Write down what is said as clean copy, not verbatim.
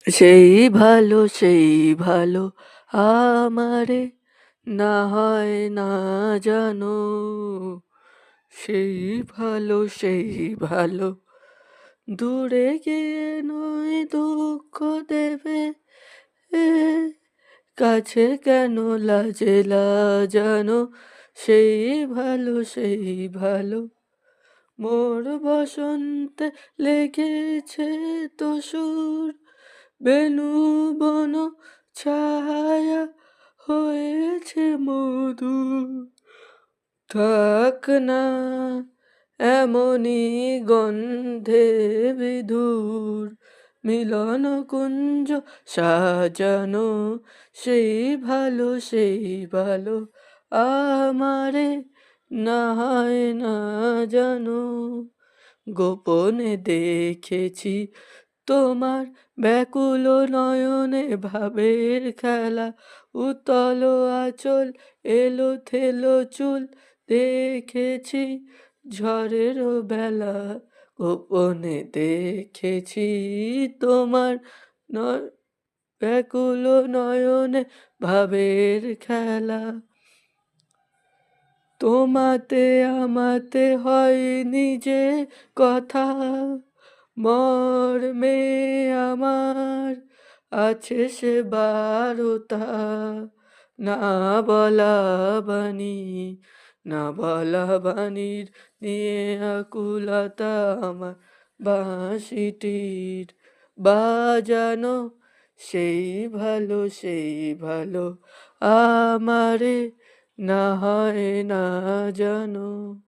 সেই ভালো সেই ভালো আমারে না হয় না জানো, সেই ভালো সেই ভালো দূরে গিয়ে নয় দুঃখ দেবে, এ কাছে কেন লাজে লাজানো, সেই ভালো সেই ভালো মোর বসন্তে লেগেছে তো সুর, বেনু বন ছায়া হয়েছে মধুর, থাক না এমনি গন্ধে বিধুর, মিলন কুঞ্জ সাজানো, সেই ভালো সেই ভালো আমারে না হয় না জানো। গোপনে দেখেছি তোমার ব্যাকুল নয়নে ভাবের খেলা, উতল আঁচল এলো থেলো চুল দেখেছি ঝড়ের বেলা, গোপনে দেখেছি তোমার ব্যাকুল নয়নে ভাবের খেলা, তোমাতে আমাতে হয়নি যে কথা, মর্মে আমার আছে সে বারতা, না বলা বাণী, না বলা বাণীর নিয়ে আকুলতা আমার, বাঁশিটির বাজানো, সেই ভালো সেই ভালো আমারে না হয় না জানো।